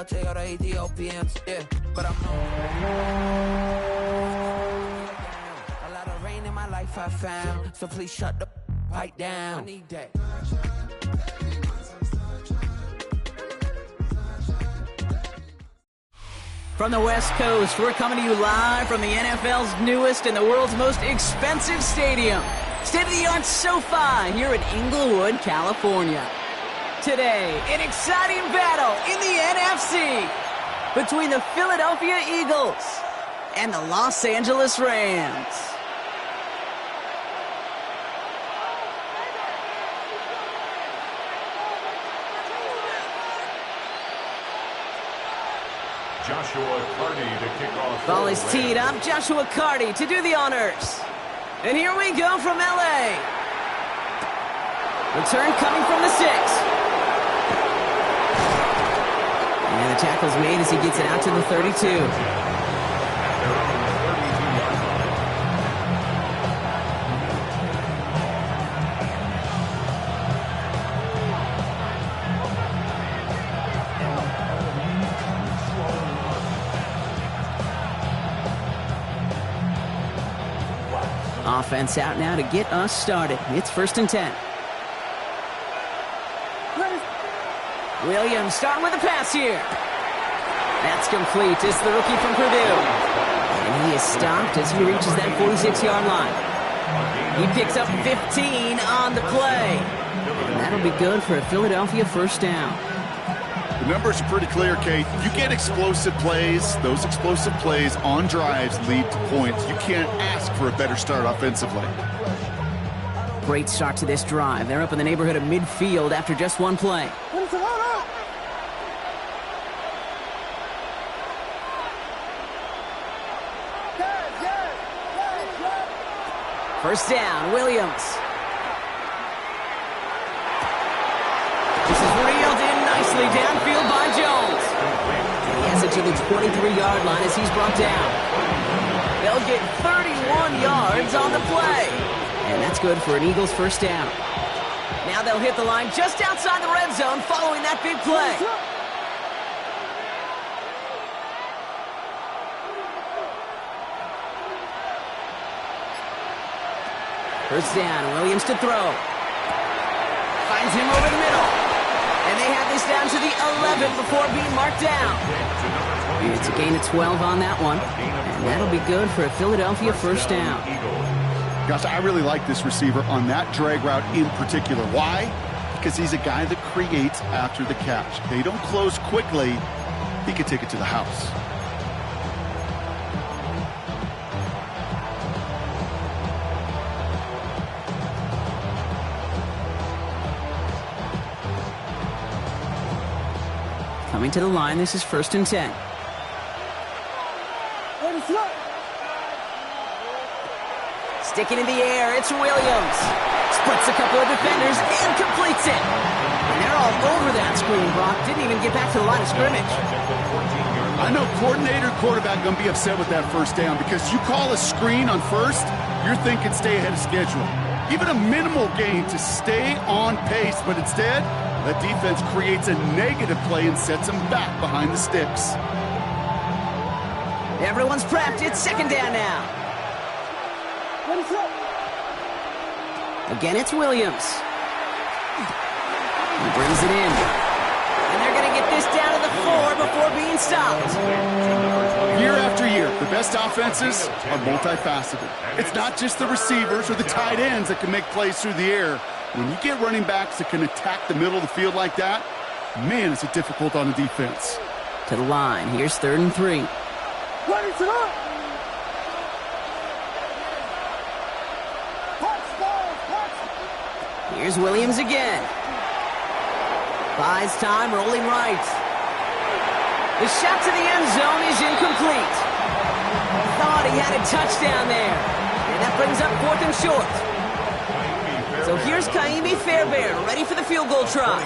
tell the Ethiopians, yeah, but I'm a lot of rain in my life I found, so please shut the pipe down. I need that. From the West Coast, we're coming to you live from the NFL's newest and the world's most expensive stadium, state-of-the-art SoFi here in Inglewood, California. Today, an exciting battle in the NFC between the Philadelphia Eagles and the Los Angeles Rams. Joshua Carty to kick off. Ball is teed up. Joshua Carty to do the honors. And here we go from L.A. Return coming from the 6. And the tackle's made as he gets it out to the 32. Offense out now to get us started. It's 1st and 10. Williams starting with a pass here. That's complete. It's the rookie from Purdue. And he is stopped as he reaches that 46-yard line. He picks up 15 on the play. And that'll be good for a Philadelphia first down. The numbers are pretty clear, Kate. You get explosive plays. Those explosive plays on drives lead to points. You can't ask for a better start offensively. Great start to this drive. They're up in the neighborhood of midfield after just one play. First down, Williams. This is reeled in nicely downfield by Jones. And he has it to the 23-yard line as he's brought down. They'll get 31 yards on the play. And that's good for an Eagles first down. Now they'll hit the line just outside the red zone following that big play. First down, Williams to throw. Finds him over the middle. And they have this down to the 11 before being marked down. It's a gain of 12 on that one. And that'll be good for a Philadelphia first down. Gosh, I really like this receiver on that drag route in particular. Why? Because he's a guy that creates after the catch. They don't close quickly. He could take it to the house. Coming to the line, this is 1st and 10. Sticking in the air, it's Williams. Splits a couple of defenders and completes it. And they're all over that screen, Brock. Didn't even get back to the line of scrimmage. I know coordinator, quarterback going to be upset with that first down because you call a screen on first, you're thinking stay ahead of schedule. Even a minimal gain to stay on pace, but instead, the defense creates a negative play and sets them back behind the sticks. Everyone's prepped. It's 2nd down now. Again, it's Williams. He brings it in. And they're going to get this down to the 4 before being stopped. Year after year, the best offenses are multifaceted. It's not just the receivers or the tight ends that can make plays through the air. When you get running backs that can attack the middle of the field like that, man, is it difficult on the defense. To the line. Here's 3rd and 3. Here's Williams again. Buys time, rolling right. The shot to the end zone is incomplete. Thought he had a touchdown there. And that brings up 4th and short. So here's Kaimi Fairbairn, ready for the field goal try.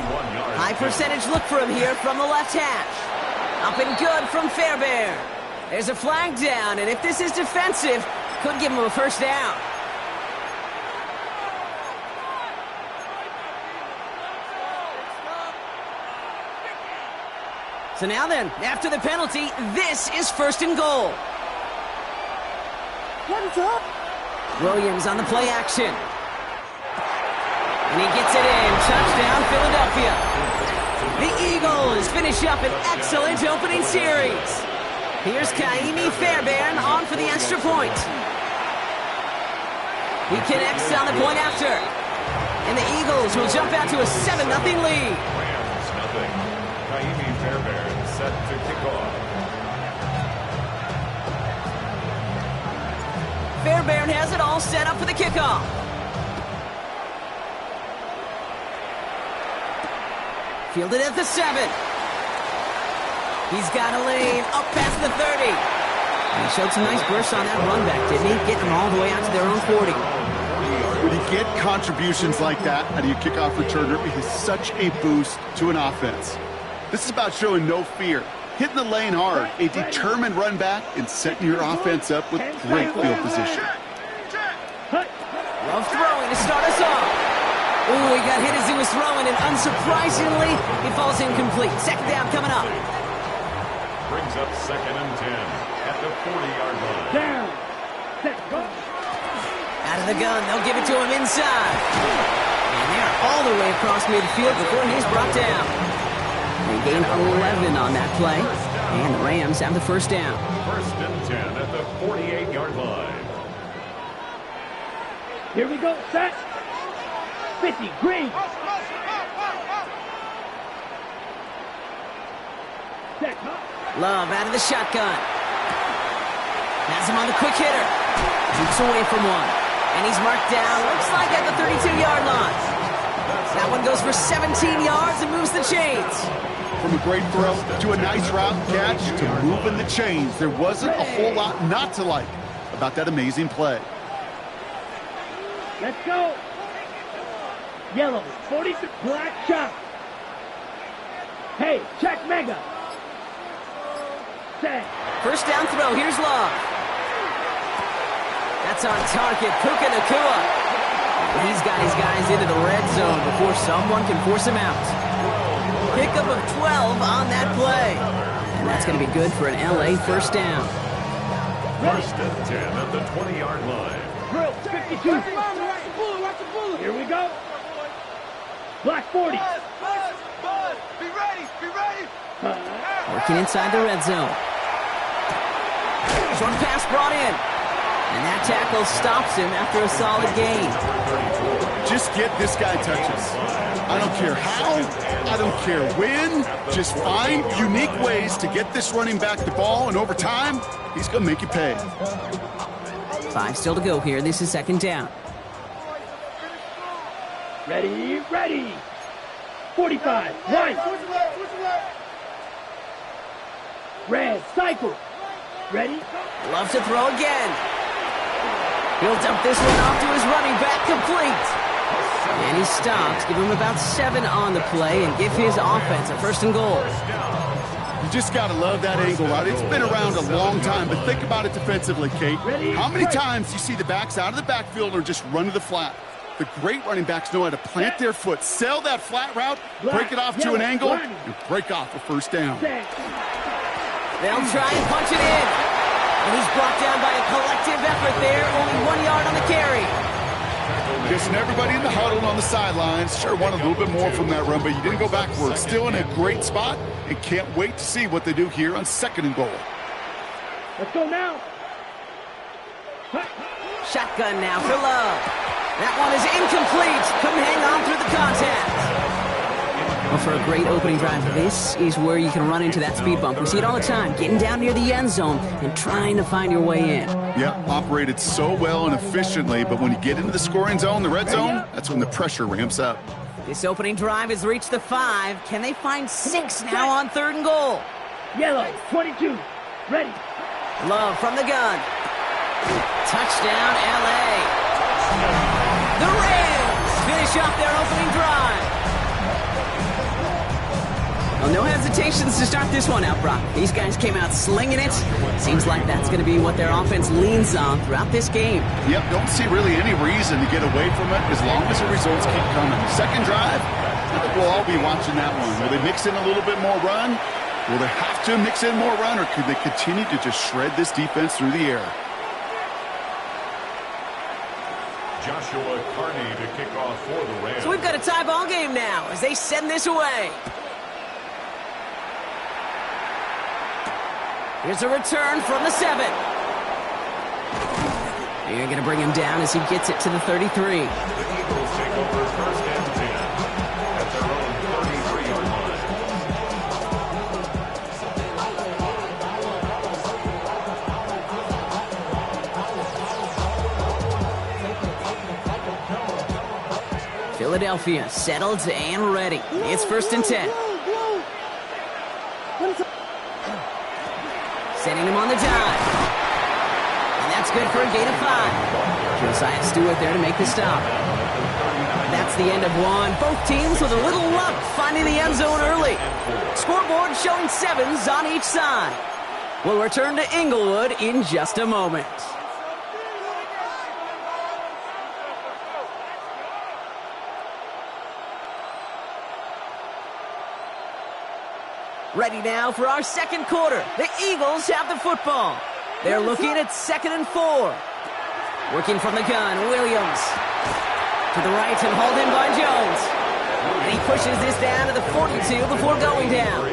High percentage look for him here from the left hash. Up and good from Fairbairn. There's a flag down, and if this is defensive, could give him a first down. So now then, after the penalty, this is 1st and goal. What's up? Williams on the play action. And he gets it in. Touchdown, Philadelphia. The Eagles finish up an excellent opening series. Here's Kaimi Fairbairn on for the extra point. He connects on the point after. And the Eagles will jump out to a 7-0 lead. Rams nothing. Kaimi Fairbairn set to kick off. Fairbairn has it all set up for the kickoff. Fielded at the 7. He's got a lane up past the 30. And he showed some nice bursts on that run back, didn't he? Getting them all the way out to their own 40. When you get contributions like that out of your kickoff returner, it is such a boost to an offense. This is about showing no fear, hitting the lane hard, a determined run back, and setting your offense up with great field position. Love throwing to start us off. Ooh, he got hit as he was throwing, and unsurprisingly, he falls incomplete. 2nd down coming up. Brings up 2nd and 10 at the 40-yard line. Down. Set. Go. Out of the gun, they'll give it to him inside. And they're all the way across midfield before he's brought down. They gain 11 on that play, and the Rams have the 1st down. 1st and 10 at the 48-yard line. Here we go. Set. 50. Green. Set. Love out of the shotgun. Has him on the quick hitter. Keeps away from one. And he's marked down, looks like at the 32-yard line. That one goes for 17 yards and moves the chains. From a great throw to a nice route catch to moving the chains, there wasn't a whole lot not to like about that amazing play. Let's go. Yellow. 46. Black shot. Hey, check mega. Set. 1st down throw, here's Love. That's on target, Puka Nacua. He's got his guys into the red zone before someone can force him out. Pickup of 12 on that play. And that's going to be good for an LA 1st down. 1st and 10 at the 20-yard line. Drill. 52. Here we go. Black 40. Be ready. Working inside the red zone. Short pass brought in. And that tackle stops him after a solid gain. Just get this guy touches. I don't care how, I don't care when. Just find unique ways to get this running back the ball, and over time, he's going to make you pay. 5 still to go here. This is 2nd down. Ready. 45. White. Red. Cycle. Ready. Loves to throw again. He'll dump this one off to his running back, complete. And he stops, give him about 7 on the play, and give his offense a 1st and goal. You just got to love that angle route. It's been around a long time, but think about it defensively, Kate. How many times do you see the backs out of the backfield or just run to the flat? The great running backs know how to plant their foot, sell that flat route, break it off to an angle, and break off a 1st down. They'll try and punch it in. And he's brought down by a collective effort there, only 1 yard on the carry. Guessing everybody in the huddle on the sidelines sure wanted a little bit more from that run, but you didn't go backwards. Still in a great spot, and can't wait to see what they do here on 2nd and goal. Let's go now. Shotgun now for Love. That one is incomplete. Couldn't hang on through the contact. Well, for a great opening drive, this is where you can run into that speed bump. We see it all the time, getting down near the end zone and trying to find your way in. Yeah, operated so well and efficiently, but when you get into the scoring zone, the red zone, that's when the pressure ramps up. This opening drive has reached the 5. Can they find 6 now on 3rd and goal? Yellow. 22. Ready. Love from the gun. Touchdown, LA. The Rams finish off their opening drive. Well, no hesitations to start this one out, Brock. These guys came out slinging it. Seems like that's going to be what their offense leans on throughout this game. Yep, don't see really any reason to get away from it as long as the results keep coming. 2nd drive, I think we'll all be watching that one. Will they mix in a little bit more run? Will they have to mix in more run, or could they continue to just shred this defense through the air? Joshua Carney to kick off for the Rams. So we've got a tie ball game now as they send this away. Here's a return from the 7. You're going to bring him down as he gets it to the 33. The Eagles take over first and 10 at their own 33-yard line. Philadelphia settled and ready. It's first and 10. Sending him on the dive. And that's good for a gain of 5. Josiah Stewart there to make the stop. That's the end of one. Both teams with a little luck finding the end zone early. Scoreboard showing 7s on each side. We'll return to Inglewood in just a moment. Ready now for our second quarter. The Eagles have the football. They're looking at 2nd and 4. Working from the gun, Williams. To the right and hauled in by Jones. And he pushes this down to the 42 before going down.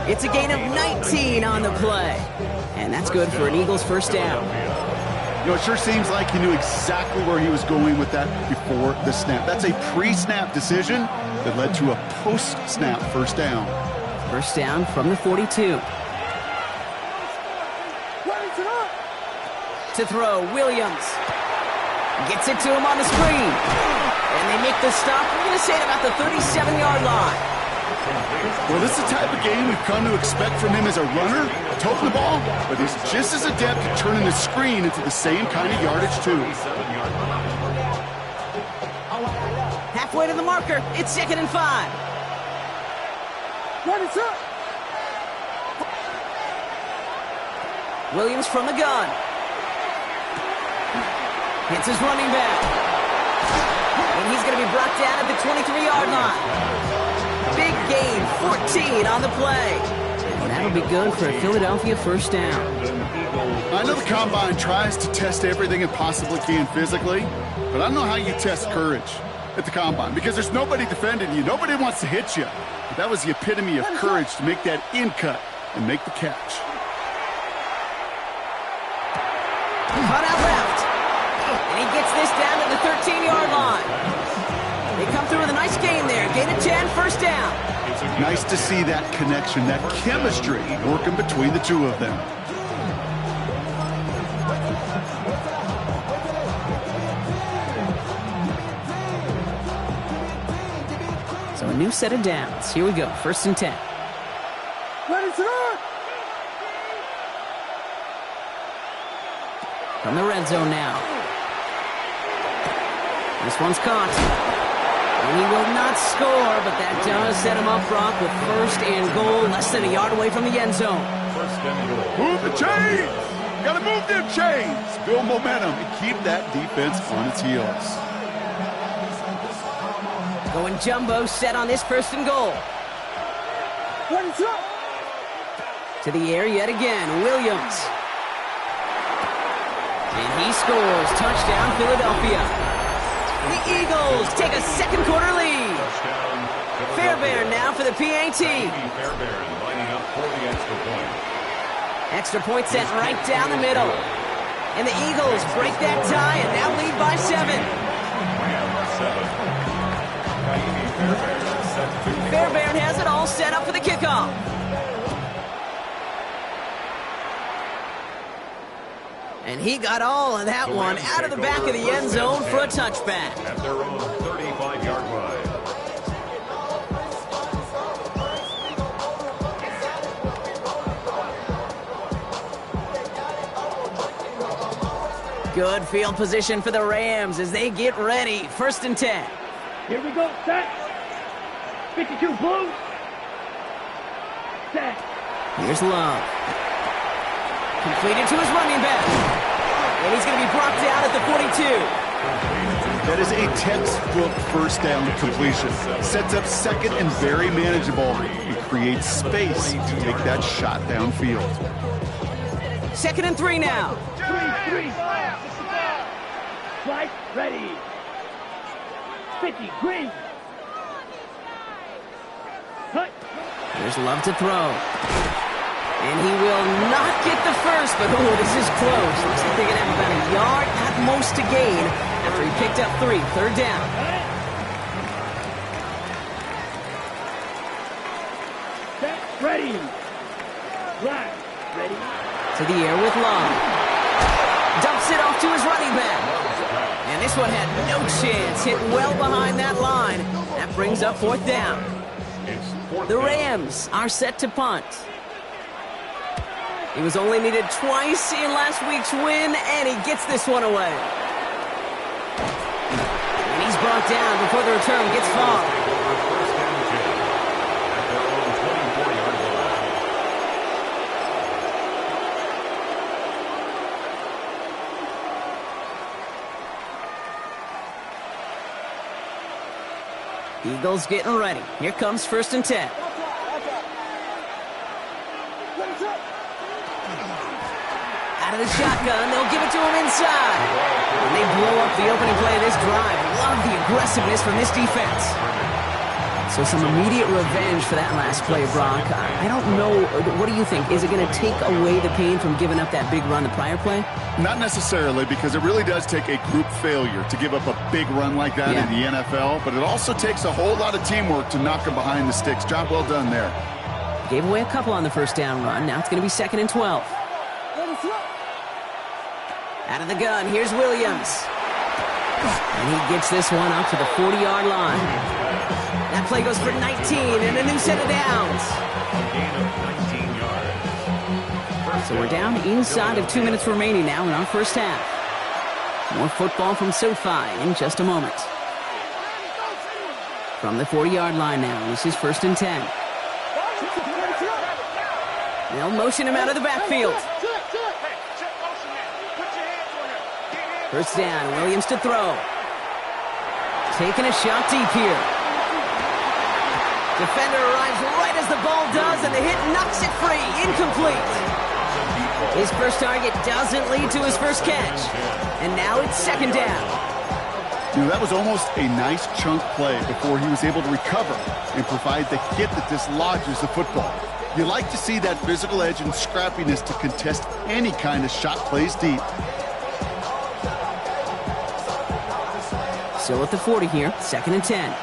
It's a gain of 19 on the play. And that's good for an Eagles first down. You know, it sure seems like he knew exactly where he was going with that before the snap. That's a pre-snap decision that led to a post-snap first down. First down from the 42. To throw, Williams. Gets it to him on the screen. And they make the stop. We're going to say it about the 37-yard line. Well, this is the type of game we've come to expect from him as a runner, toting the ball, but he's just as adept at turning the screen into the same kind of yardage, too. Halfway to the marker. It's 2nd and 5. Williams from the gun. Hits his running back. And he's going to be brought down at the 23-yard line. Big gain, 14 on the play. And that'll be good for a Philadelphia first down. I know the Combine tries to test everything it possibly can physically, but I don't know how you test courage at the Combine, because there's nobody defending you. Nobody wants to hit you. But that was the epitome of courage to make that in cut and make the catch. Cut out left. And he gets this down to the 13-yard line. They come through with a nice gain there. Gain of 10, first down. Nice to see that connection, that chemistry working between the two of them. So a new set of downs. Here we go, first and 10. From the red zone now. This one's caught. And he will not score, but that does set him up, Brock, with first and goal, less than a yard away from the end zone. First and goal. Move the chains! Gotta move them chains! Build momentum and keep that defense on its heels. Going jumbo set on this first and goal. To the air yet again, Williams. And he scores. Touchdown, Philadelphia. The Eagles take a second quarter lead. Fairbairn now for the PAT. Fairbairn lining up for the extra point. Extra point sent right down the middle. And the Eagles break that tie and now lead by 7. Fairbairn has it all set up for the kickoff. And he got all of that one out of the back of the end zone for a touchback. At their own 35-yard line. Good field position for the Rams as they get ready. First and 10. Here we go, set. 52 blue. Set. Here's Love. Completed to his running back. And he's going to be brought down at the 42. That is a textbook first down completion. Sets up second and very manageable and creates space to take that shot downfield. 2nd and 3 now. Three. Flight ready. 50, green. Cut. There's Love to throw. And he will not get the first, but oh, this is close. Looks like they're going to have about a yard at most to gain after he picked up 3. 3rd down. Set, ready. Flag, ready. To the air with Love. Dumps it off to his running back. And this one had no chance. Hit well behind that line. That brings up 4th down. The Rams are set to punt. He was only needed twice in last week's win, and he gets this one away. And he's brought down before the return gets far. First down, Jim. At their own 24-yard line. Eagles getting ready. Here comes 1st and 10. Out of the shotgun, they'll give it to him inside. And they blow up the opening play of this drive. Love the aggressiveness from this defense. So some immediate revenge for that last play, Brock. I don't know. What do you think? Is it going to take away the pain from giving up that big run the prior play? Not necessarily, because it really does take a group failure to give up a big run like that in the NFL, but it also takes a whole lot of teamwork to knock them behind the sticks. Job well done there. Gave away a couple on the first down run. Now it's going to be 2nd and 12. Out of the gun, here's Williams. And he gets this one up to the 40-yard line. That play goes for 19 and a new set of downs. Gain of 19 yards. So we're down inside of 2 minutes remaining now in our first half. More football from SoFi in just a moment. From the 40-yard line now, this is 1st and 10. They'll motion him out of the backfield. First down, Williams to throw. Taking a shot deep here. Defender arrives right as the ball does, and the hit knocks it free. Incomplete. His first target doesn't lead to his first catch. And now it's 2nd down. You know, that was almost a nice chunk play before he was able to recover and provide the hit that dislodges the football. You like to see that physical edge and scrappiness to contest any kind of shot plays deep. Still at the 40 here, 2nd and 10.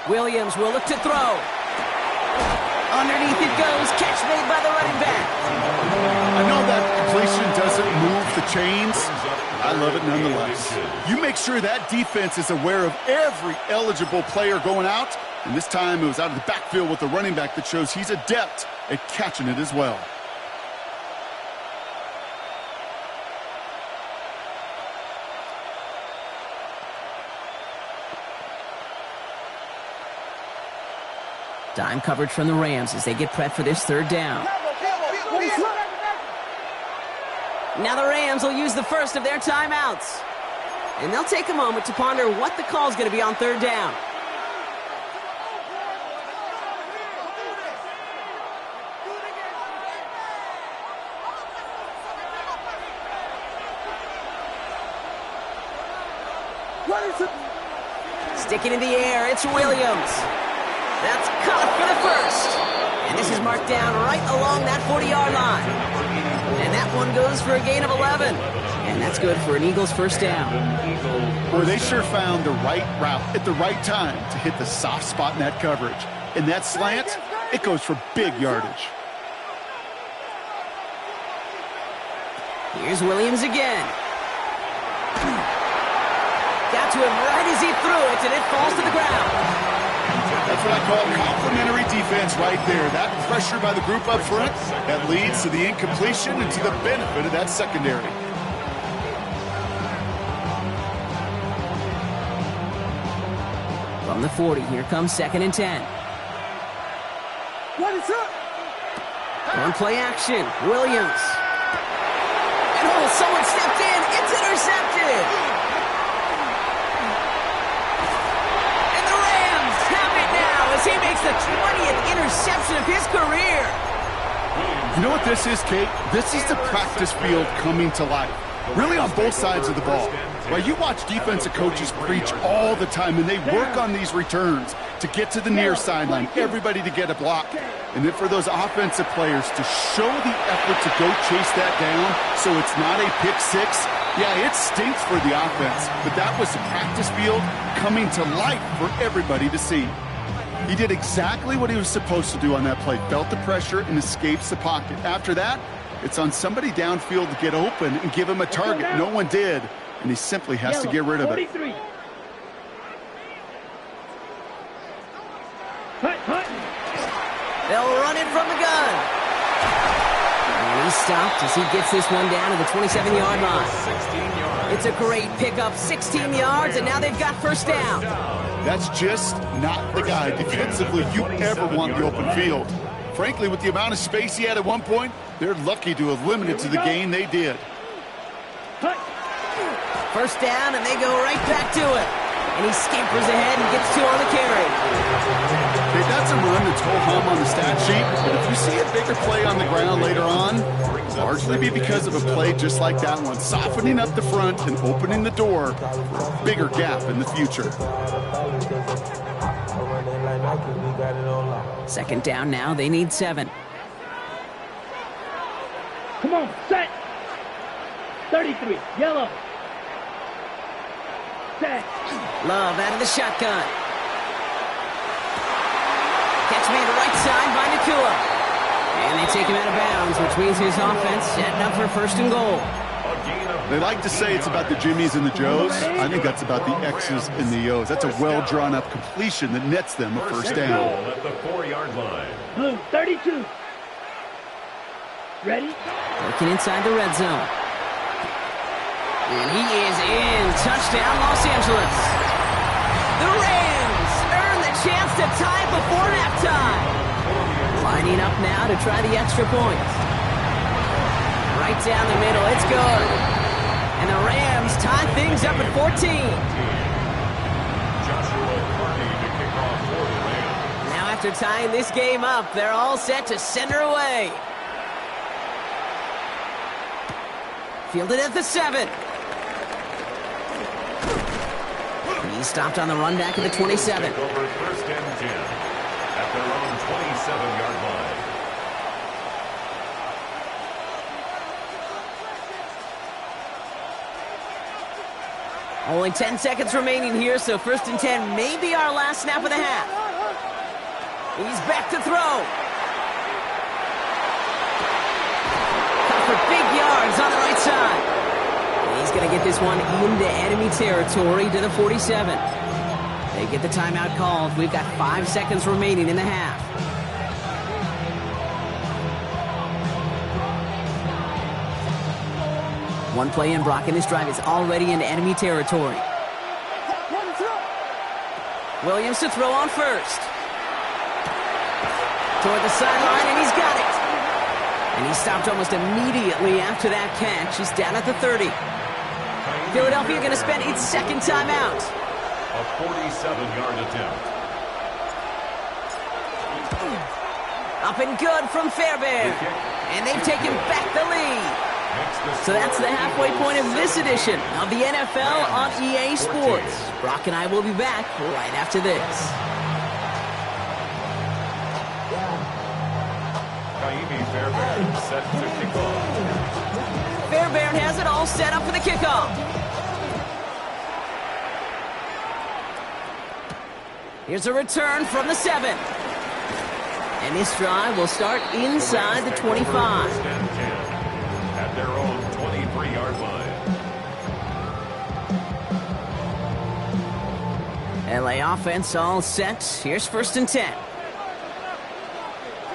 Williams will look to throw. Underneath it goes. Catch made by the running back. I know that completion doesn't move the chains. I love it nonetheless. You make sure that defense is aware of every eligible player going out. And this time it was out of the backfield with the running back that shows he's adept at catching it as well. Dime coverage from the Rams as they get prepped for this 3rd down. Now the Rams will use the first of their timeouts. And they'll take a moment to ponder what the call is going to be on 3rd down. Sticking in the air, it's Williams. That's caught for the first. And this is marked down right along that 40-yard line. And that one goes for a gain of 11. And that's good for an Eagles first down. Boy, they sure found the right route at the right time to hit the soft spot in that coverage. And that slant, it goes for big yardage. Here's Williams again. Got to him right as he threw it, and it falls to the ground. That's what I call complimentary defense right there. That pressure by the group up front, that leads to the incompletion and to the benefit of that secondary. From From the 40, here comes 2nd and 10. What is up? On play action, Williams. And someone stepped in. It's intercepted. And the Rams have it now as he makes the 20th interception of his career. You know what this is, Kate? This is the practice field coming to life. Really on both sides of the ball. Well, you watch defensive coaches preach all the time, and they work on these returns to get to the near sideline, everybody to get a block. And then for those offensive players to show the effort to go chase that down so it's not a pick six, yeah, it stinks for the offense. But that was the practice field coming to life for everybody to see. He did exactly what he was supposed to do on that play. Felt the pressure and escapes the pocket. After that, it's on somebody downfield to get open and give him a target. No one did, and he simply has to get rid of it. 43. They'll run it from the gun. And he's stopped as he gets this one down to the 27-yard line. 16 yards. It's a great pickup, 16 yards, and now they've got first down. That's just not the guy defensively you ever want in the open field. Frankly, with the amount of space he had at one point, they're lucky to have limited to the gain they did. First down, and they go right back to it. And he scampers ahead and gets 2 on the carry. Okay, that's a run that's ho-hum on the stat sheet, but if you see a bigger play on the ground later on, largely be because of a play just like that one, softening up the front and opening the door for a bigger gap in the future. Second down now, they need 7. Come on, set. 33, yellow. Set. Love out of the shotgun. Catch made right side by Nakua. And they take him out of bounds, which means his offense setting up for 1st and goal. They like to say it's about the Jimmies and the Joes. I think that's about the X's and the O's. That's a well-drawn-up completion that nets them a first down. At the 4-yard line. Blue, 32. Ready? Working inside the red zone. And he is in. Touchdown, Los Angeles. The Rams earn the chance to tie before halftime. Lining up now to try the extra point. Right down the middle. It's good. And the Rams tie things up at 14. Joshua Carney to kick off for the Rams. Now after tying this game up, they're all set to send her away. Fielded at the 7. He's stopped on the run back at the 27. Take over 1st and 10 at their own 27-yard line. Only 10 seconds remaining here, so 1st and 10 may be our last snap of the half. He's back to throw. Cut for big yards on the right side. He's going to get this one into enemy territory to the 47. They get the timeout called. We've got 5 seconds remaining in the half. One play in, Brock, and this drive is already into enemy territory. Williams to throw on 1st. Toward the sideline, and he's got it. And he stopped almost immediately after that catch. He's down at the 30. Philadelphia going to spend its 2nd timeout. A 47-yard attempt. Up and good from Fairbairn. And they've taken back the lead. So that's the halfway point of this edition of the NFL on EA Sports. Brock and I will be back right after this. Kaimi Fairbairn set to kick off. Fairbairn has it all set up for the kickoff. Here's a return from the 7. And this drive will start inside the 25. 1st and 10 at their own 23-yard line. LA offense all set. Here's 1st and 10.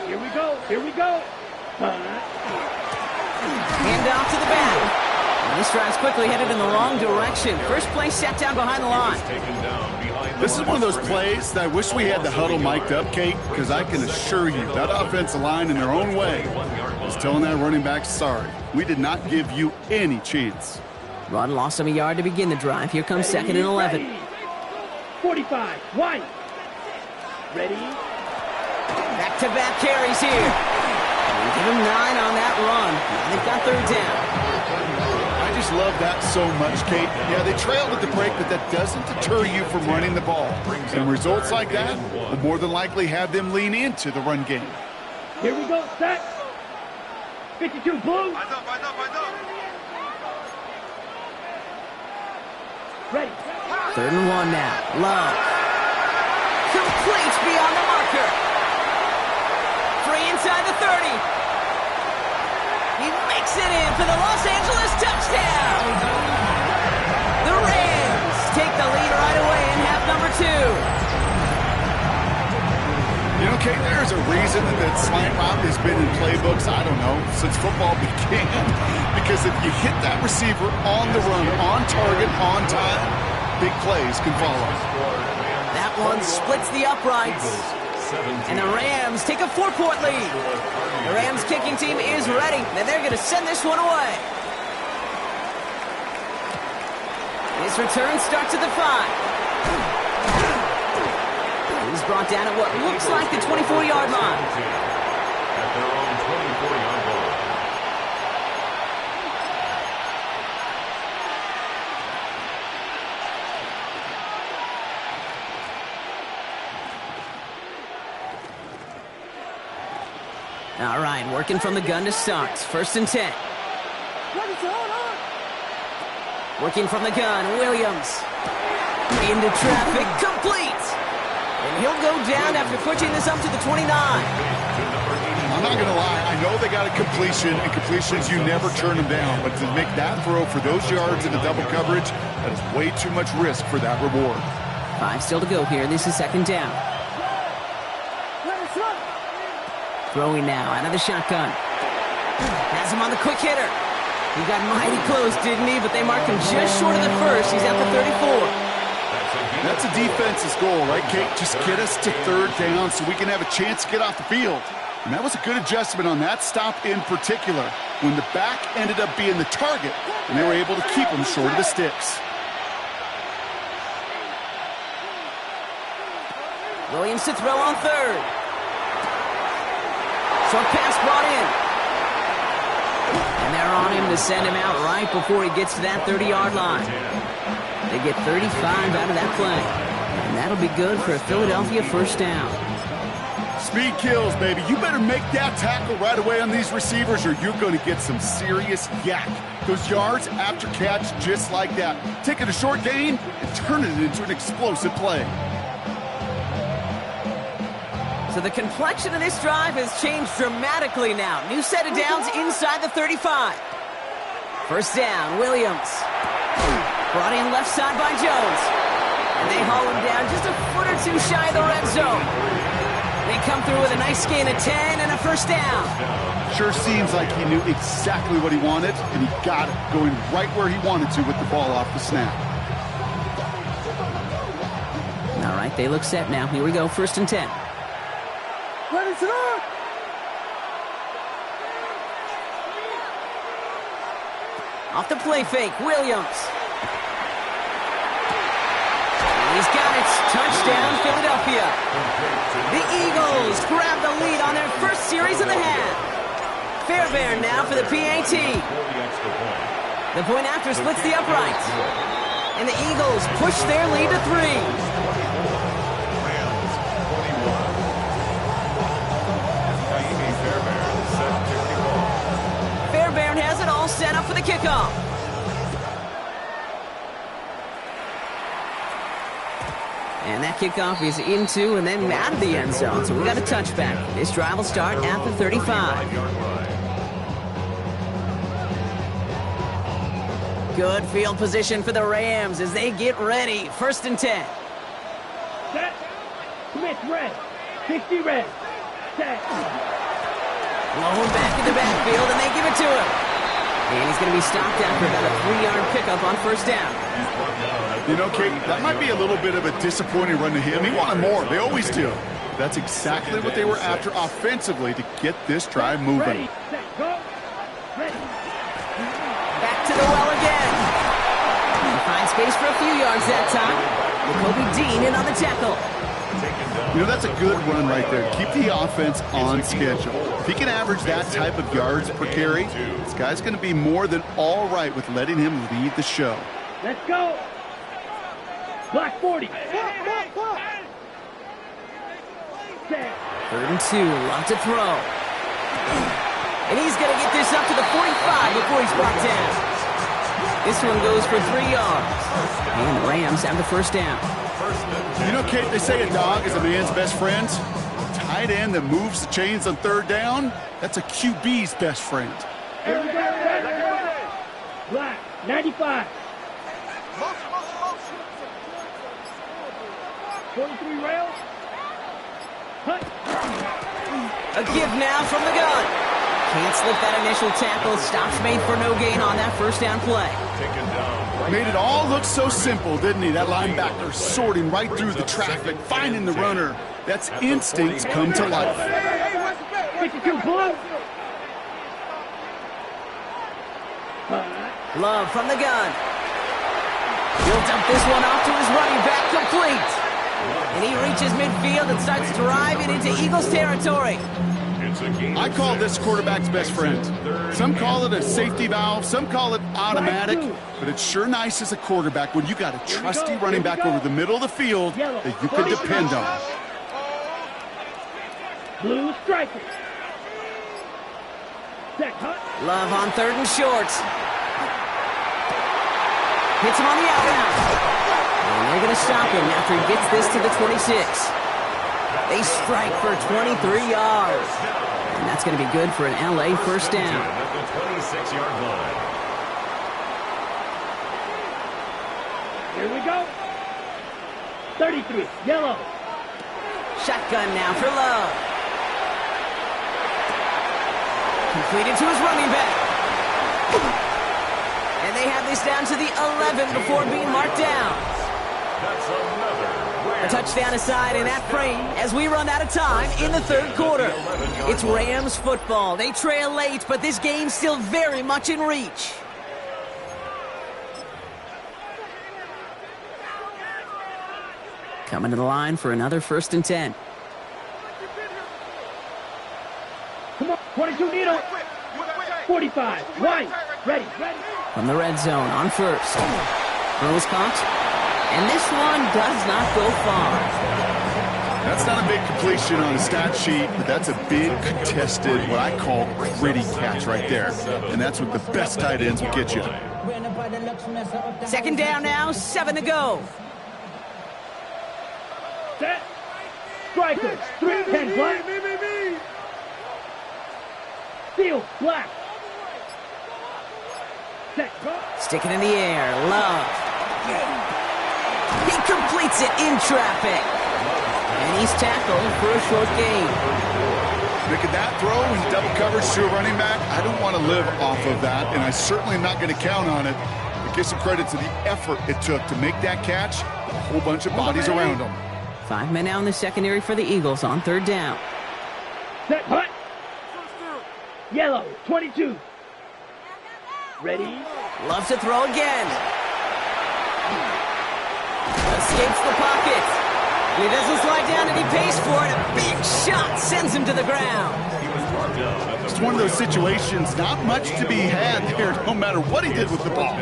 Here we go. Here we go. Hand off to the back. This drive's quickly headed in the wrong direction. First play set down behind the line. This is one of those plays that I wish we had the huddle mic'd up, Kate, because I can assure you that offensive line in their own way is telling that running back, sorry, we did not give you any chance. Rod lost him a yard to begin the drive. Here comes second and 11. Ready. 45, White. Ready. Back-to-back carries here. Give him 9 on that run. They've got third down. I just love that so much, Kate. Yeah, they trailed at the break, but that doesn't deter you from running the ball. And results like that will more than likely have them lean into the run game. Here we go, set. 52, blue. Eyes up, eyes up, eyes up. Ready. Third and 1 now. Love. Complete beyond the marker. Free inside the 30. He makes it in for the Los Angeles touchdown. The Rams take the lead right away in half number 2. You know, Kate, there's a reason that slant route has been in playbooks, I don't know, since football began. Because if you hit that receiver on the run, on target, on time, big plays can follow. That one splits the uprights. And the Rams take a 4-point lead. The Rams kicking team is ready, and they're going to send this one away. This return starts at the 5. He's brought down at what looks like the 24-yard line. At their own 24-yard line. All right, working from the gun to start. First and 10. Working from the gun, Williams. Into traffic, complete. And he'll go down after pushing this up to the 29. I'm not going to lie. I know they got a completion, and completions, you never turn them down. But to make that throw for those yards in the double coverage, that is way too much risk for that reward. 5 still to go here. This is second down. Throwing now out of the shotgun. Has him on the quick hitter. He got mighty close, didn't he? But they marked him just short of the first. He's at the 34. That's a defense's goal, right, Kate? Just get us to third down so we can have a chance to get off the field. And that was a good adjustment on that stop in particular, when the back ended up being the target, and they were able to keep him short of the sticks. Williams to throw on third. Short pass brought in. And they're on him to send him out right before he gets to that 30-yard line. They get 35 out of that play. And that'll be good for a Philadelphia first down. Speed kills, baby. You better make that tackle right away on these receivers or you're going to get some serious yak. Those yards after catch just like that. Taking a short gain and turning it into an explosive play. So the complexion of this drive has changed dramatically now. New set of downs inside the 35. First down, Williams. Brought in left side by Jones. And they haul him down just a foot or two shy of the red zone. They come through with a nice gain of 10 and a first down. Sure seems like he knew exactly what he wanted, and he got it, going right where he wanted to with the ball off the snap. All right, they look set now. Here we go, first and 10. Off the play fake, Williams. He's got it. Touchdown, Philadelphia. The Eagles grab the lead on their first series of the half. Fairbairn now for the PAT. The point after splits the uprights. And the Eagles push their lead to 3. Fairbairn has it all set up for the kickoff. And that kickoff is into and then out of the end zone. So we got a touchback. This drive will start at the 35. Good field position for the Rams as they get ready. First and 10. Set. Smith red. 60 red. Set. Blown back in the backfield, and they give it to him. And he's going to be stopped after about a 3-yard pickup on first down. You know, Kate, that might be a little bit of a disappointing run to him. He wanted more. They always do. That's exactly what they were after offensively to get this drive moving. Back to the well again. He finds space for a few yards that time. Kobe Dean in on the tackle. You know, that's a good run right there. Keep the offense on schedule. If he can average that type of yards per carry, this guy's going to be more than all right with letting him lead the show. Let's go. Black 40. 3rd and 2, lot to throw. And he's going to get this up to the 45 before he's brought down. This one goes for 3 yards. And the Rams have the first down. You know, Kate, they say a dog is a man's best friend. A tight end that moves the chains on 3rd down, that's a QB's best friend. Black 95. 43 rails. A give now from the gun. Can't slip that initial tackle. Stops made for no gain on that first down play. Made it all look so simple, didn't he? That linebacker sorting right through the traffic, finding the runner. That's instincts come to life. 52 blue. Love from the gun. He'll dump this one off to his running back, complete. And he reaches midfield and starts driving into Eagles territory. I call this quarterback's best friend. Some call it a safety valve, some call it automatic, but it's sure nice as a quarterback when you got a trusty running back over the middle of the field that you can depend on. Blue striker. Love on 3rd and short. Hits him on the out route. And they're going to stop him after he gets this to the 26. They strike for 23 yards. And that's going to be good for an LA first down. At the 26-yard line. Here we go. 33, yellow. Shotgun now for Love. Completed to his running back. And they have this down to the 11 before being marked down. That's another. A touchdown aside in that frame as we run out of time in the 3rd quarter. It's Rams football. They trail late, but this game's still very much in reach. Coming to the line for another 1st and 10. Come on, 22 needle. 45, white, ready. From the red zone on first. Throws caught. And this one does not go far. That's not a big completion on a stat sheet, but that's a big contested, what I call gritty catch right there. And that's what the best tight ends will get you. 2nd down now, 7 to go. Set. Strikers, 3-10 black. Field, black. Set. Stick it in the air. Love. He completes it in traffic. And he's tackled for a short gain. Making that throw, he's double coverage to a running back. I don't want to live off of that, and I certainly am not going to count on it. But give some credit to the effort it took to make that catch. A whole bunch of bodies around him. 5 men out in the secondary for the Eagles on 3rd down. Set, hut. Yellow, 22. Ready. Loves to throw again. Escapes the pocket. He doesn't slide down and he pays for it. A big shot sends him to the ground. It's one of those situations, not much to be had there, no matter what he did with the ball.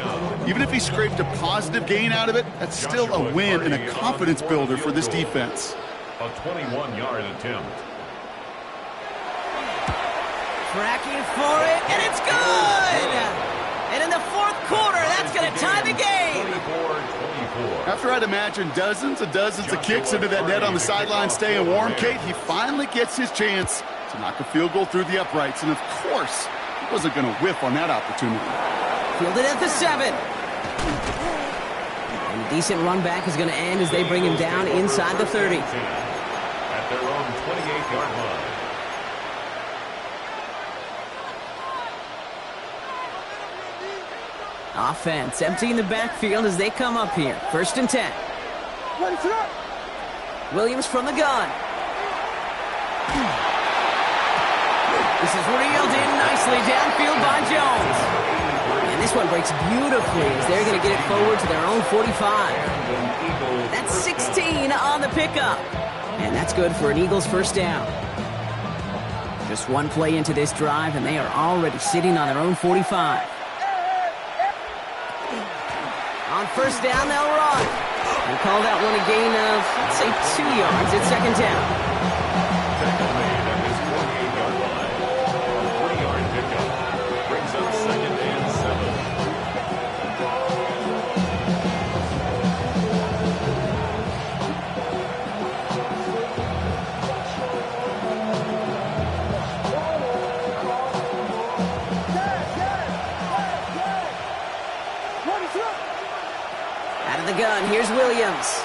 Even if he scraped a positive gain out of it, that's still a win and a confidence builder for this defense. A 21-yard attempt. Tracking for it, and it's good! And in the 4th quarter, that's going to tie the game. 24-24. After I'd imagine dozens and dozens of kicks into that net on the sideline staying warm, Kate, he finally gets his chance to knock a field goal through the uprights. And of course, he wasn't going to whiff on that opportunity. Fielded at the 7. And a decent run back is going to end as they bring him down inside the 30. At their own 28-yard line. Offense emptying the backfield as they come up here. 1st and 10. Williams from the gun. This is reeled in nicely downfield by Jones. And this one breaks beautifully as they're going to get it forward to their own 45. That's 16 on the pickup. And that's good for an Eagles 1st down. Just one play into this drive, and they are already sitting on their own 45. On 1st down, they'll run. And call that one a gain of, let's say, 2 yards at 2nd down. Tackle made at his 48-yard line. 40-yard pickup. Brings up 2nd and 7. Out of the gun, here's Williams.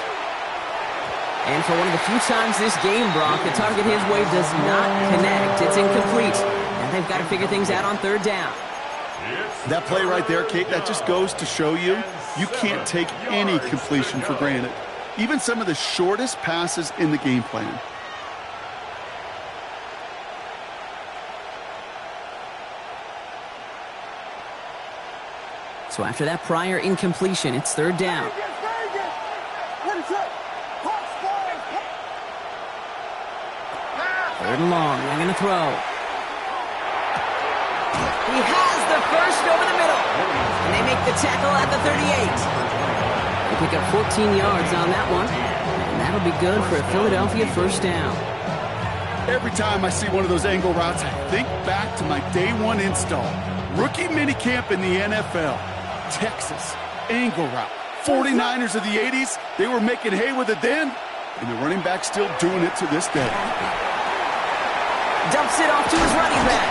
And for one of the few times this game, Brock, the target his way does not connect. It's incomplete. And they've got to figure things out on 3rd down. That play right there, Kate, that just goes to show you, you can't take any completion for granted. Even some of the shortest passes in the game plan. So after that prior incompletion, it's 3rd down. 3rd and long, they're going to throw. He has the first over the middle. And they make the tackle at the 38. They pick up 14 yards on that one. And that'll be good for a Philadelphia 1st down. Every time I see one of those angle routes, I think back to my day 1 install. Rookie minicamp in the NFL. Texas, angle route. 49ers of the 80s, they were making hay with it then, and the running back still doing it to this day. Dumps it off to his running back.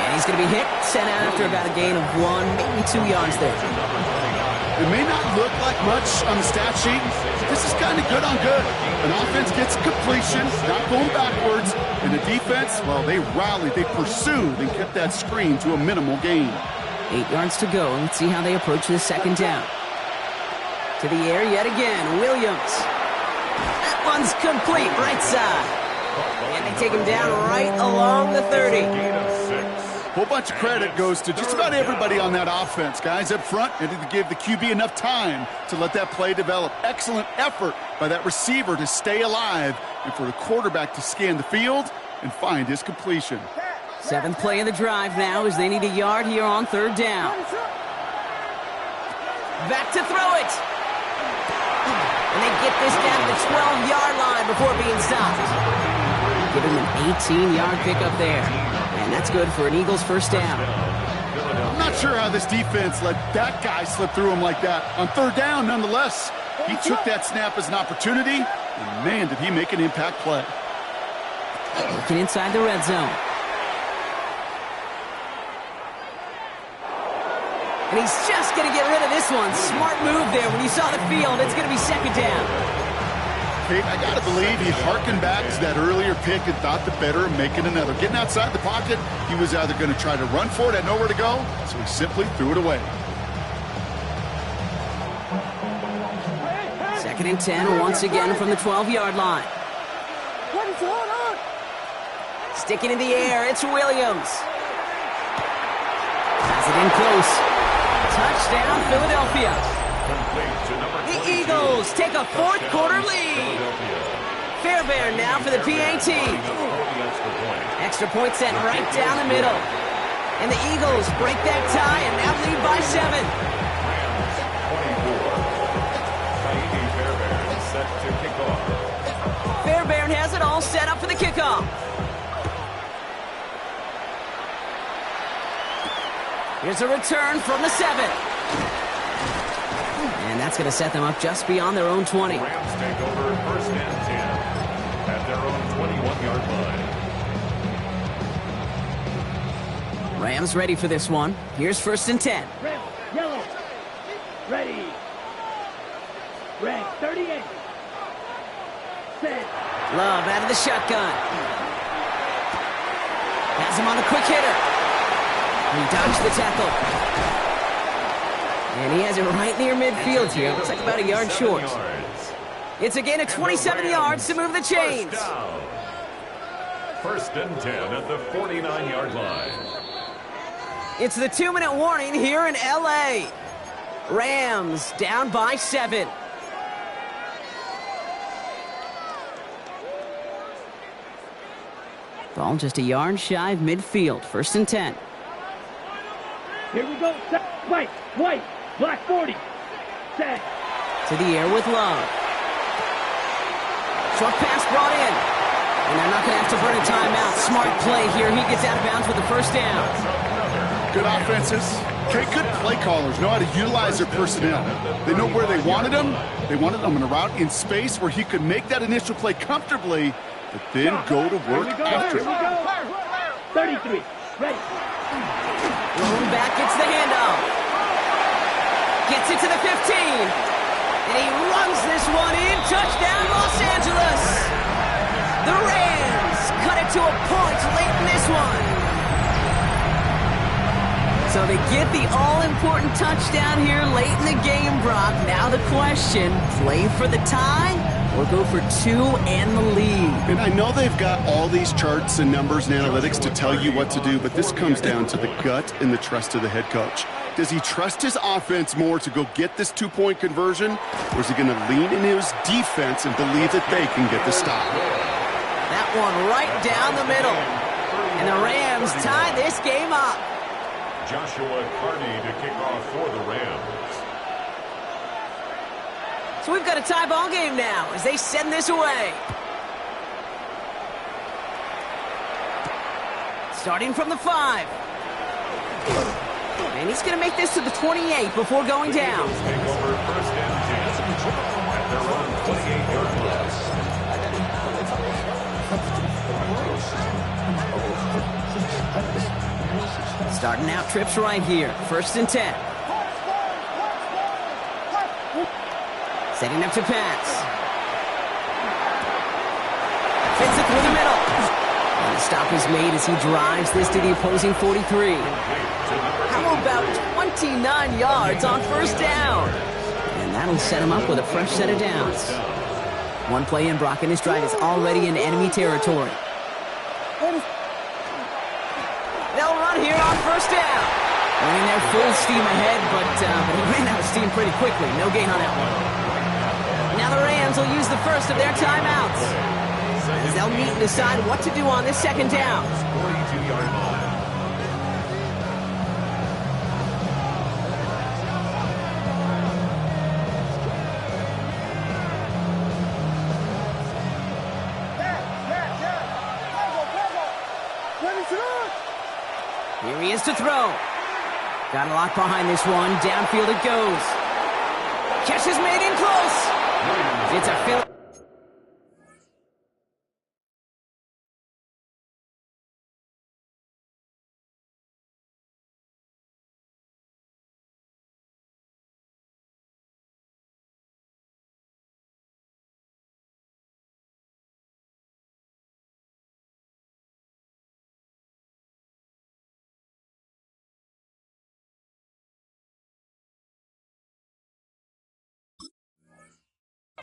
And he's going to be hit, sent out after about a gain of 1, maybe 2 yards there. It may not look like much on the stat sheet. This is kind of good on good. An offense gets completion, not going backwards, and the defense, well, they rallied, they pursued, and kept that screen to a minimal gain. 8 yards to go. Let's see how they approach this 2nd down. To the air yet again. Williams. That one's complete. Right side. And they take him down right along the 30. Whole bunch of credit goes to just about everybody on that offense. Guys up front needed to give the QB enough time to let that play develop. Excellent effort by that receiver to stay alive and for the quarterback to scan the field and find his completion. 7th play of the drive now as they need a yard here on 3rd down. Back to throw it. And they get this down to the 12-yard line before being stopped. Give him an 18-yard pickup there. And that's good for an Eagles 1st down. I'm not sure how this defense let that guy slip through him like that. On 3rd down, nonetheless, he took that snap as an opportunity, and man, did he make an impact play. Looking inside the red zone. And he's just going to get rid of this one. Smart move there. When you saw the field, it's going to be 2nd down. Kate, I got to believe he harkened back to that earlier pick and thought the better of making another. Getting outside the pocket, he was either going to try to run for it, had nowhere to go, so he simply threw it away. 2nd and 10 once again from the 12-yard line. Sticking in the air, it's Williams. Has it in close. Touchdown, Philadelphia. The Eagles take a 4th quarter lead. Fairbairn now for the PAT. Extra point set right down the middle. And the Eagles break that tie and now lead by 7. Fairbairn has it all set up for the kickoff. Here's a return from the 7. And that's going to set them up just beyond their own 20. Rams take over 1st and 10 at their own 21-yard line. Rams ready for this one. Here's 1st and 10. Red, yellow. Ready. Red, 38. Set. Love out of the shotgun. Has him on the quick hitter. He dodged the tackle. And he has it right near midfield here. Looks like about a yard short. It's a gain of 27 yards to move the chains. First and 10 at the 49-yard line. It's the 2-minute warning here in L.A. Rams down by 7. Ball just a yard shy of midfield. First and 10. Here we go. White, black 40. Set. To the air with Love. Short pass brought in. And they're not going to have to burn a timeout. Smart play here. He gets out of bounds with the first down. Good offenses. Okay, good play callers know how to utilize their personnel. They know where they wanted him. They wanted him in a route in space where he could make that initial play comfortably, but then go to work after it. 33. Ready. Rolling back, gets the handoff. Gets it to the 15. And he runs this one in. Touchdown, Los Angeles. The Rams cut it to a point late in this one. So they get the all-important touchdown here late in the game, Brock. Now the question, play for the tie or go for 2 and the lead? And I know they've got all these charts and numbers and analytics to tell you what to do, but this comes down to the gut and the trust of the head coach. Does he trust his offense more to go get this 2-point conversion, or is he going to lean into his defense and believe that they can get the stop? That one right down the middle. And the Rams tie this game up. Joshua Carney to kick off for the Rams. So we've got a tie ball game now as they send this away. Starting from the 5. And he's going to make this to the 28 before going down. Take over first and 10 at their own 28-yard line. Starting out trips right here. First and 10. Setting up to pass. Fits it through the middle. And the stop is made as he drives this to the opposing 43. How about 29 yards on first down? And that'll set him up with a fresh set of downs. One play in, Brock, and his drive is already in enemy territory. They'll run here on first down. Running their full steam ahead, but he ran out of steam pretty quickly. No gain on that one. Now the Rams will use the first of their timeouts, as they'll meet and decide what to do on this second down. 42-yard line. Here he is to throw. Got a lock behind this one. Downfield it goes. Catch is made in close. It's a fill.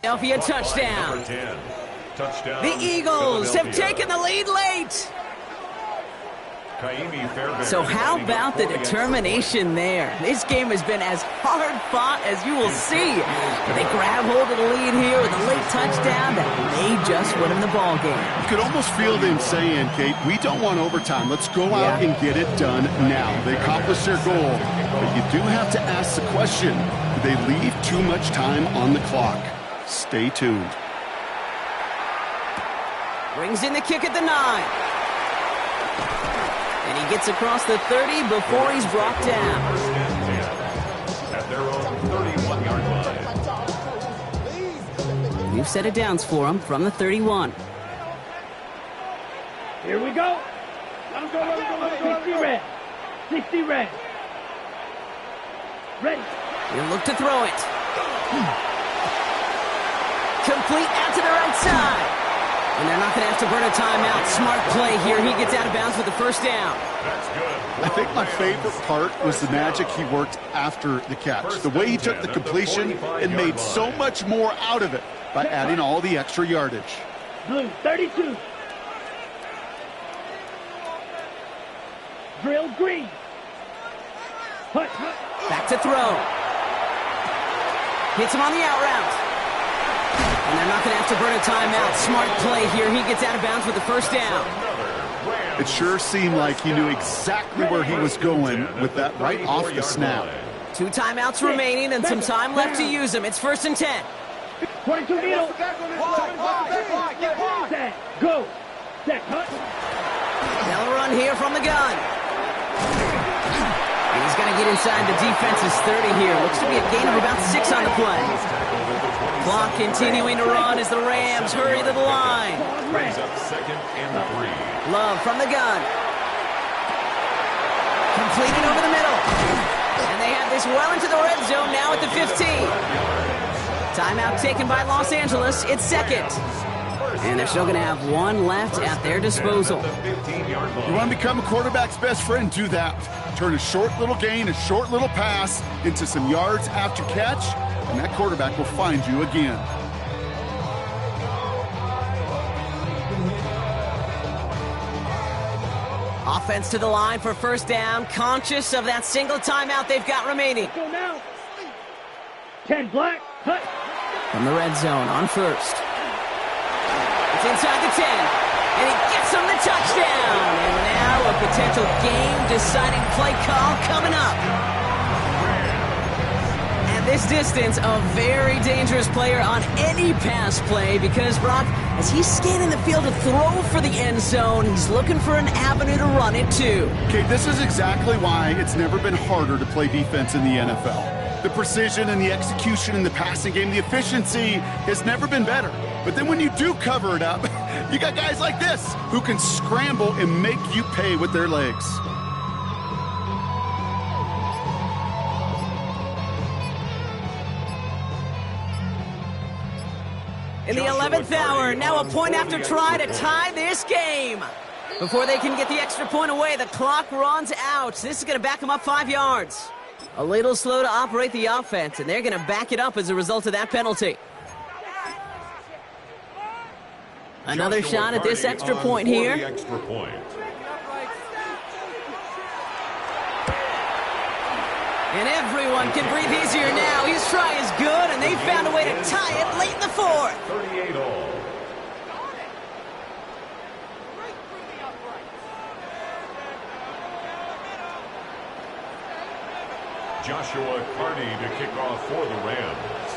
Philadelphia touchdown. Number 10. Touchdown. The Eagles have taken the lead late. So how about the determination there? This game has been as hard fought as you will see. But they grab hold of the lead here with a late touchdown that may just win them the ball game. You could almost feel them saying, Kate, we don't want overtime. Let's go out and get it done now. They accomplished their goal. But you do have to ask the question, do they leave too much time on the clock? Stay tuned. Brings in the kick at the 9. And he gets across the 30 before he's brought down. At their own 31-yard line. We've set it downs for him from the 31. Here we go. Let him go, let him go, let him go. 60 red. 60 red. Ready. He'll look to throw it. Complete out to the right side. And they're not going to have to burn a timeout. Smart play here. He gets out of bounds with the first down. That's good. I think my favorite part was the magic he worked after the catch. The way he took the completion and made so much more out of it by adding all the extra yardage. Blue, 32. Drill green. Hut, hut. Back to throw. Hits him on the out route. And they're not going to have to burn a timeout. Smart play here. He gets out of bounds with the first down. It sure seemed like he knew exactly where he was going with that right off the snap. 2 timeouts remaining and some time left to use them. It's 1st and 10. 22 needle. Set. Go. Set. Hut. They'll run here from the gun. And he's going to get inside the defense's 30 here. Looks to be a gain of about 6 on the play. Clock continuing to run as the Rams hurry to the line. Brings up 2nd and 3. Love from the gun. Completed over the middle. And they have this well into the red zone now at the 15. Timeout taken by Los Angeles. It's 2nd. And they're still going to have 1 left at their disposal. You want to become a quarterback's best friend? Do that. Turn a short little gain, a short little pass into some yards after catch, and that quarterback will find you again. Offense to the line for 1st down, conscious of that single timeout they've got remaining. Go now. 10 black. Hut. From the red zone on 1st. It's inside the 10. And he gets him the touchdown. And now a potential game-deciding play call coming up. At this distance, a very dangerous player on any pass play because, Brock, as he's scanning the field to throw for the end zone, he's looking for an avenue to run it to. Okay, this is exactly why it's never been harder to play defense in the NFL. The precision and the execution in the passing game, the efficiency has never been better. But then when you do cover it up, you got guys like this who can scramble and make you pay with their legs. In the 11th hour, now a point after try to tie this game. Before they can get the extra point away, the clock runs out. This is going to back them up 5 yards. A little slow to operate the offense, and they're going to back it up as a result of that penalty. Another shot at this extra point here. Extra point. And everyone can breathe easier now. His try is good, and they found a way to tie it late in the 4th. 38 all. Joshua Carney to kick off for the Rams.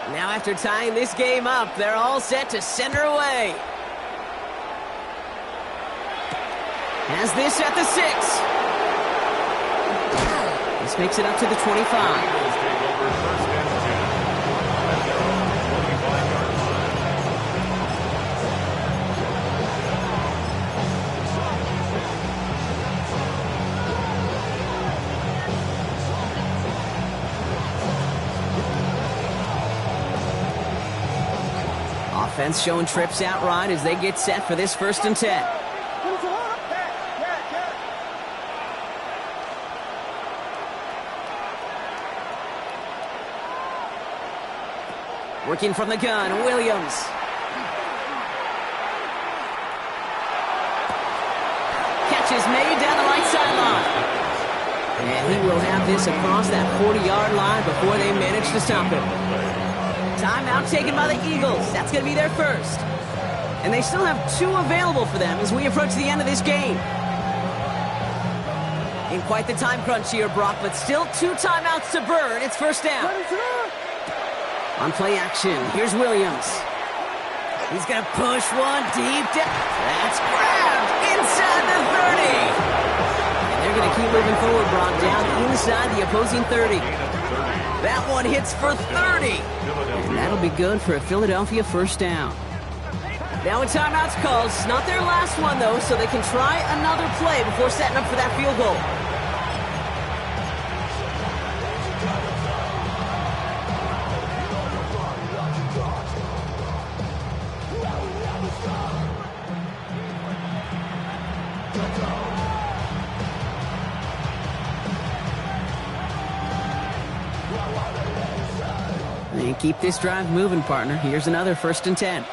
Now after tying this game up, they're all set to send her away. Has this at the 6. This makes it up to the 25. Eagles take over 1st and 10. At their own 25-yard line. Offense showing trips out right as they get set for this 1st and 10. Working from the gun, Williams. Catch is made down the right sideline. And he will have this across that 40-yard line before they manage to stop him. Timeout taken by the Eagles. That's going to be their 1st. And they still have 2 available for them as we approach the end of this game. In quite the time crunch here, Brock, but still 2 timeouts to burn. It's 1st down. On play action, here's Williams. He's going to push one deep down. That's grabbed inside the 30. And they're going to keep moving forward, Brock, down inside the opposing 30. That one hits for 30. And that'll be good for a Philadelphia 1st down. Now a timeout's called. It's not their last one, though, so they can try another play before setting up for that field goal. Can't keep this drive moving, partner. Here's another 1st and 10.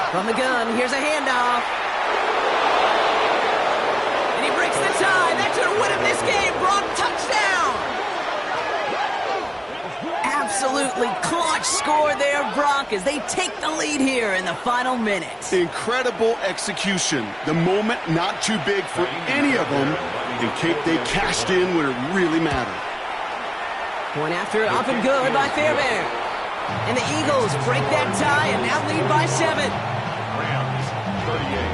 From the gun, here's a handoff. And he breaks the tie. That should win him this game. Brock, touchdown. Absolutely clutch score there, Brock, as they take the lead here in the final minute. Incredible execution. The moment not too big for any of them. And Cape, they cashed in when it really mattered. Point after up and good by Fairbairn. And the Eagles break that tie and now lead by 7. Rams, 38.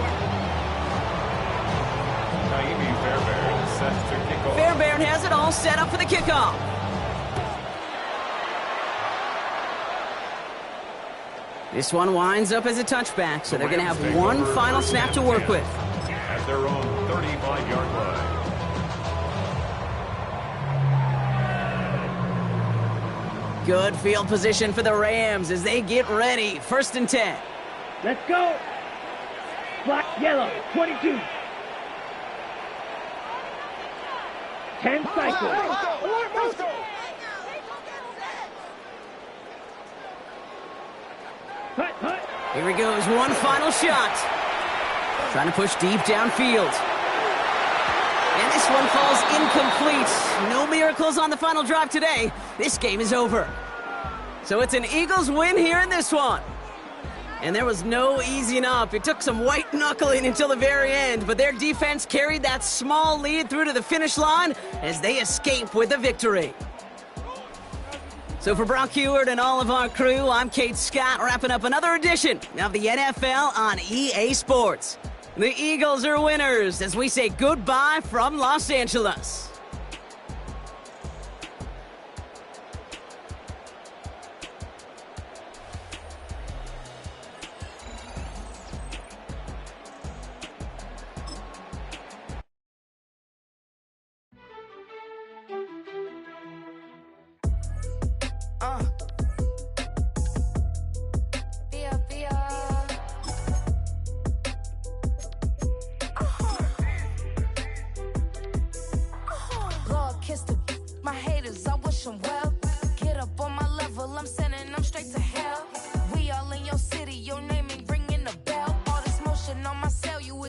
Naimi Fairbairn set to kick off. Fairbairn has it all set up for the kickoff. This one winds up as a touchback, so they're going to have one final snap to work with. At their own 35-yard line. Good field position for the Rams as they get ready. 1st and 10. Let's go. Black, yellow, 22. 10 cycles. Hut, hut. Here he goes, one final shot. Trying to push deep downfield. And this one falls incomplete. No miracles on the final drive today. This game is over. So it's an Eagles win here in this one. And there was no easing up. It took some white knuckling until the very end, but their defense carried that small lead through to the finish line as they escape with the victory. So for Brock Huard and all of our crew, I'm Kate Scott, wrapping up another edition of the NFL on EA Sports. The Eagles are winners as we say goodbye from Los Angeles.